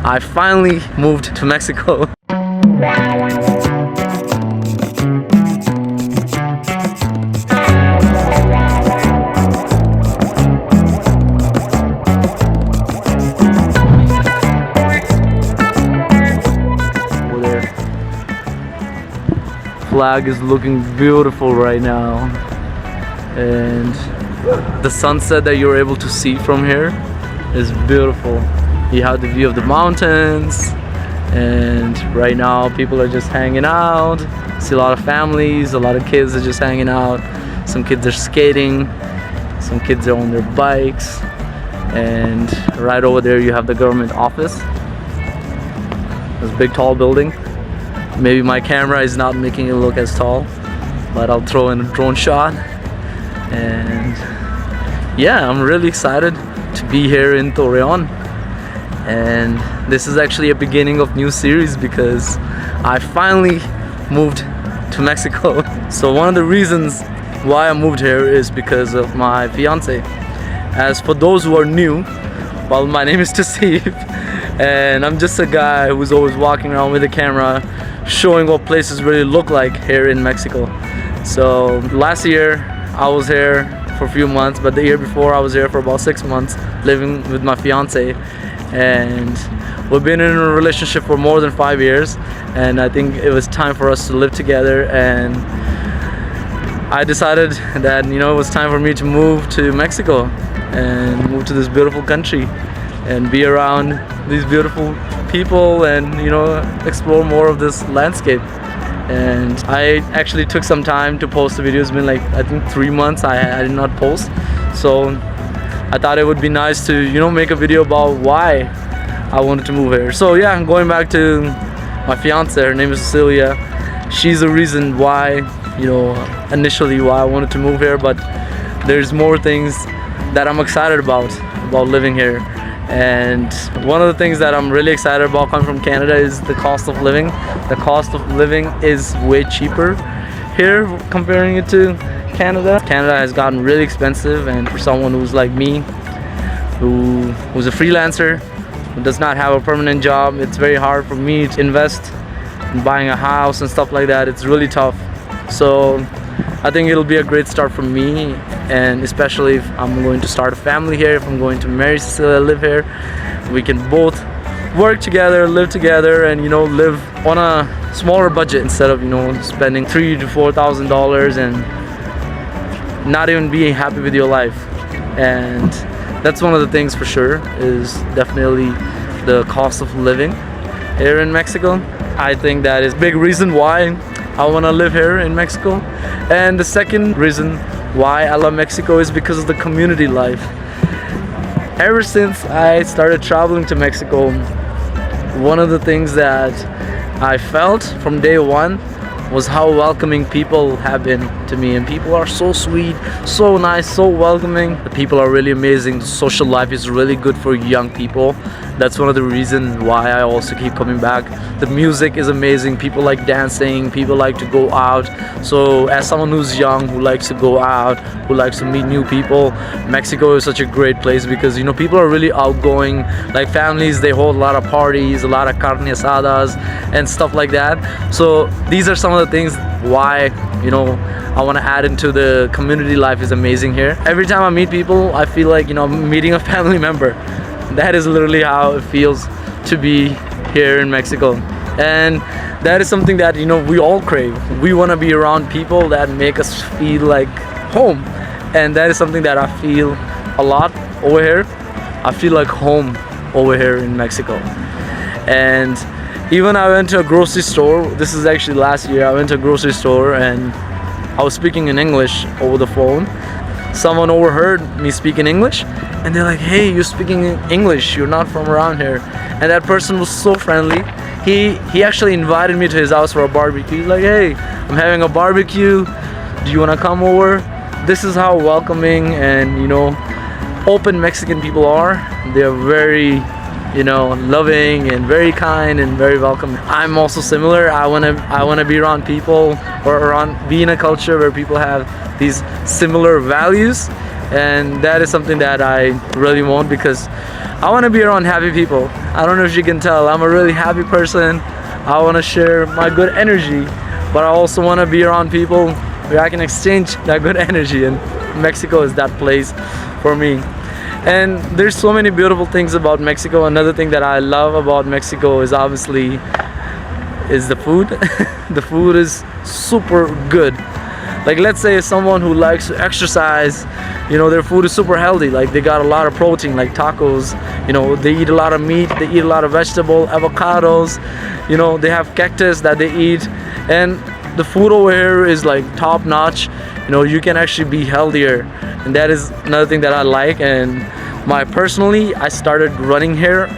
I finally moved to Mexico. Over there. Flag is looking beautiful right now, and the sunset that you're able to see from here is beautiful. You have the view of the mountains, and right now people are just hanging out. See a lot of families, a lot of kids are just hanging out. Some kids are skating, some kids are on their bikes, and right over there you have the government office. This big tall building. Maybe my camera is not making it look as tall, but I'll throw in a drone shot. And yeah, I'm really excited to be here in Torreon. And this is actually a beginning of new series because I finally moved to Mexico. So one of the reasons why I moved here is because of my fiance. As for those who are new, well, my name is Tasif, and I'm just a guy who's always walking around with a camera showing what places really look like here in Mexico. So last year I was here for a few months, but the year before I was here for about 6 months living with my fiance. And we've been in a relationship for more than 5 years, and I think it was time for us to live together. And I decided that, you know, it was time for me to move to Mexico and move to this beautiful country and be around these beautiful people and, you know, explore more of this landscape. And I actually took some time to post the video. It's been like, I think 3 months I did not post, so I thought it would be nice to, you know, make a video about why I wanted to move here. So yeah, I'm going back to my fiance. Her name is Cecilia. She's the reason why, you know, initially why I wanted to move here, but there's more things that I'm excited about living here. And one of the things that I'm really excited about coming from Canada is the cost of living. The cost of living is way cheaper here comparing it to Canada. Canada has gotten really expensive, and for someone who's like me, who's a freelancer, who does not have a permanent job, it's very hard for me to invest in buying a house and stuff like that. It's really tough. So I think it'll be a great start for me, and especially if I'm going to start a family here, if I'm going to marry Cecilia, live here, we can both work together, live together, and, you know, live on a smaller budget instead of, you know, spending $3,000 to $4,000 and not even being happy with your life. And that's one of the things for sure, is definitely the cost of living here in Mexico. I think that is a big reason why I want to live here in Mexico. And the second reason why I love Mexico is because of the community life. Ever since I started traveling to Mexico, one of the things that I felt from day one was how welcoming people have been to me. And people are so sweet, so nice, so welcoming. The people are really amazing. The social life is really good for young people. That's one of the reasons why I also keep coming back. The music is amazing. People like dancing, people like to go out. So as someone who's young, who likes to go out, who likes to meet new people, Mexico is such a great place because, you know, people are really outgoing. Like families, they hold a lot of parties, a lot of carne asadas and stuff like that. So these are some of the things why, you know, I want to add into the community life is amazing here. Every time I meet people, I feel like, you know, I'm meeting a family member. That is literally how it feels to be here in Mexico. And that is something that, you know, we all crave. We want to be around people that make us feel like home. And that is something that I feel a lot over here. I feel like home over here in Mexico. And even I went to a grocery store. This is actually last year. I went to a grocery store and I was speaking in English over the phone. Someone overheard me speaking English and they're like, "Hey, you're speaking English, you're not from around here." And that person was so friendly. He actually invited me to his house for a barbecue. He's like, "Hey, I'm having a barbecue, do you want to come over?" This is how welcoming and, you know, open Mexican people are. They're very, you know, loving and very kind and very welcoming. I'm also similar. I wanna be around people, or be in a culture where people have these similar values and that is something that I really want, because I want to be around happy people. I don't know if you can tell, I'm a really happy person. I want to share my good energy, but I also want to be around people where I can exchange that good energy, and Mexico is that place for me. And there's so many beautiful things about Mexico. Another thing that I love about Mexico is obviously is the food. The food is super good. Like, let's say someone who likes to exercise, you know, their food is super healthy. Like, they got a lot of protein, like tacos, you know, they eat a lot of meat, they eat a lot of vegetable, avocados, you know, they have cactus that they eat. And the food over here is like top notch. You know, you can actually be healthier, and that is another thing that I like. And personally, I started running here.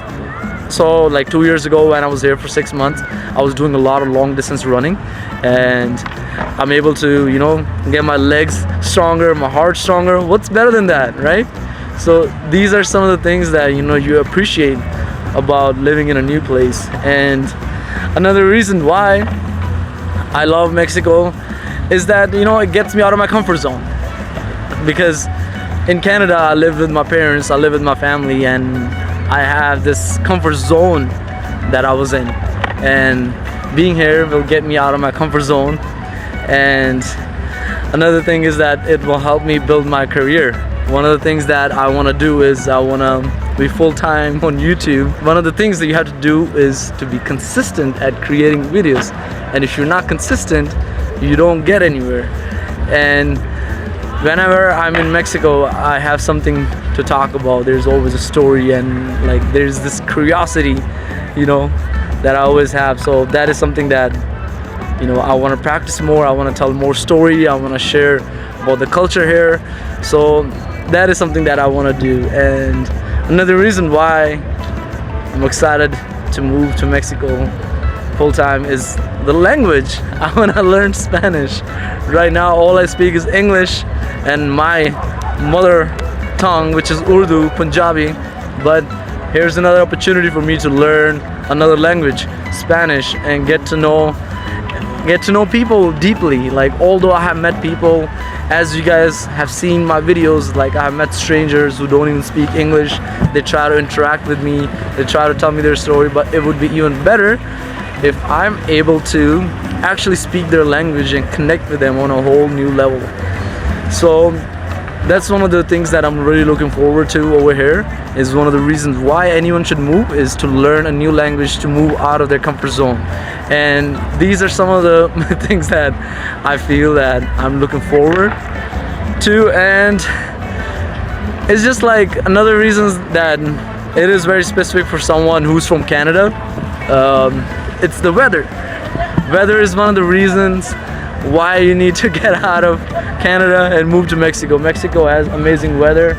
So like 2 years ago, when I was here for 6 months, I was doing a lot of long distance running, and I'm able to, you know, get my legs stronger, my heart stronger. What's better than that, right? So these are some of the things that, you know, you appreciate about living in a new place. And another reason why I love Mexico is that, you know, it gets me out of my comfort zone. Because in Canada, I live with my parents, I live with my family, and I have this comfort zone that I was in. And being here will get me out of my comfort zone. And another thing is that it will help me build my career. One of the things that I want to do is I want to be full-time on YouTube. One of the things that you have to do is to be consistent at creating videos. And if you're not consistent, you don't get anywhere. And whenever I'm in Mexico, I have something to talk about. There's always a story, and like there's this curiosity, you know, that I always have. So that is something that, you know, I want to practice more. I want to tell more story. I want to share about the culture here. So that is something that I want to do. And another reason why I'm excited to move to Mexico full time is the language. I want to learn Spanish. Right now all I speak is English and my mother tongue, which is Urdu, Punjabi. But here's another opportunity for me to learn another language, Spanish, and get to know people deeply. Like, although I have met people, as you guys have seen my videos, like I have met strangers who don't even speak English. They try to interact with me, they try to tell me their story, but it would be even better if I'm able to actually speak their language and connect with them on a whole new level. So that's one of the things that I'm really looking forward to over here. Is one of the reasons why anyone should move, is to learn a new language, to move out of their comfort zone. And these are some of the things that I feel that I'm looking forward to. And it's just like another reason that it is very specific for someone who's from Canada. It's the weather. Weather is one of the reasons why you need to get out of Canada and move to Mexico. Mexico has amazing weather.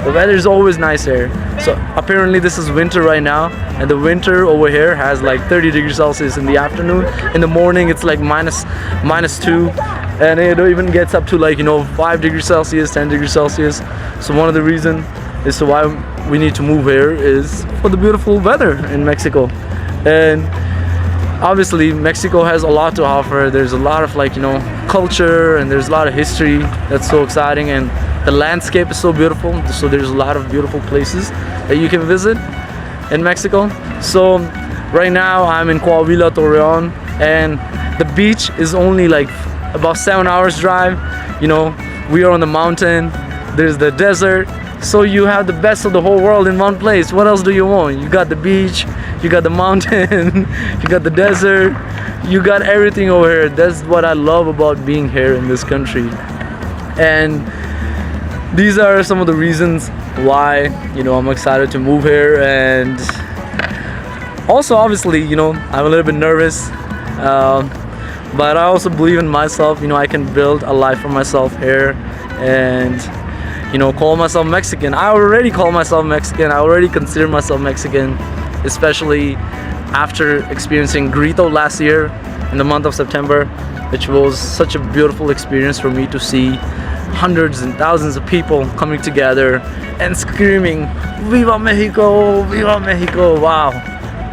The weather is always nice here. So apparently this is winter right now, and the winter over here has like 30 degrees Celsius in the afternoon. In the morning it's like minus 2, and it even gets up to like, you know, 5 degrees Celsius, 10 degrees Celsius. So one of the reasons as to why we need to move here is for the beautiful weather in Mexico. And obviously Mexico has a lot to offer. There's a lot of, like, you know, culture, and there's a lot of history that's so exciting, and the landscape is so beautiful. So there's a lot of beautiful places that you can visit in Mexico. So right now I'm in Coahuila, Torreon, and the beach is only like about 7 hours drive. You know, we are on the mountain, there's the desert. So you have the best of the whole world in one place. What else do you want? You got the beach, you got the mountain, you got the desert, you got everything over here. That's what I love about being here in this country. And these are some of the reasons why, you know, I'm excited to move here. And also, obviously, you know, I'm a little bit nervous, but I also believe in myself. You know, I can build a life for myself here, and, you know, call myself Mexican. I already call myself Mexican. I already consider myself Mexican, especially after experiencing Grito last year in the month of September, which was such a beautiful experience for me to see hundreds and thousands of people coming together and screaming, "Viva Mexico! Viva Mexico!" Wow,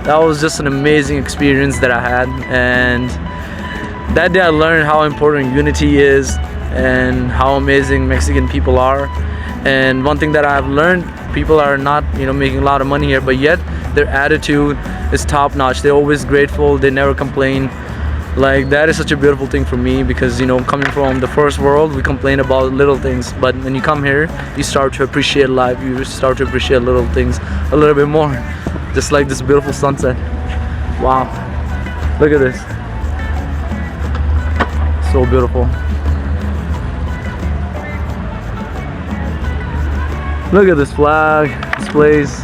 that was just an amazing experience that I had. And that day I learned how important unity is and how amazing Mexican people are. And one thing that I've learned, people are not, you know, making a lot of money here, but yet their attitude is top notch. They're always grateful, they never complain. Like, that is such a beautiful thing for me, because, you know, coming from the first world, we complain about little things, but when you come here, you start to appreciate life, you start to appreciate little things a little bit more. Just like this beautiful sunset. Wow, look at this, so beautiful. Look at this flag, this place.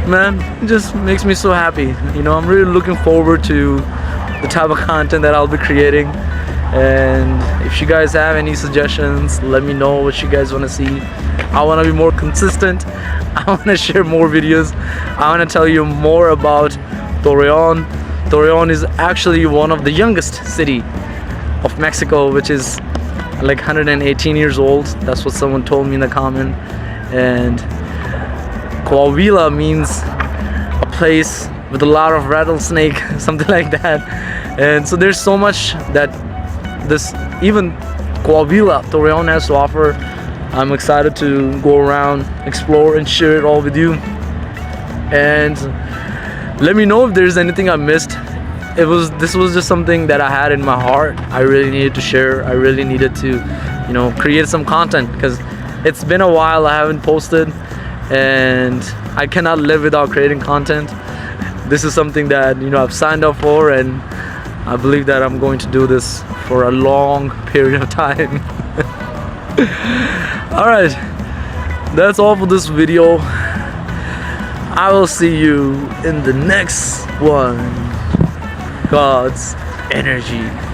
Man, it just makes me so happy. You know, I'm really looking forward to the type of content that I'll be creating. And if you guys have any suggestions, let me know what you guys want to see. I want to be more consistent. I want to share more videos. I want to tell you more about Torreon. Torreon is actually one of the youngest city of Mexico, which is like 118 years old. That's what someone told me in the comment. And Coahuila means a place with a lot of rattlesnake, something like that. And so there's so much that this, even Coahuila, Torreon has to offer. I'm excited to go around, explore, and share it all with you. And let me know if there's anything I missed. This was just something that I had in my heart. I really needed to share. I really needed to, you know, create some content, because it's been a while I haven't posted, and I cannot live without creating content. This is something that, you know, I've signed up for, and I believe that I'm going to do this for a long period of time. Alright, that's all for this video. I will see you in the next one. God's energy.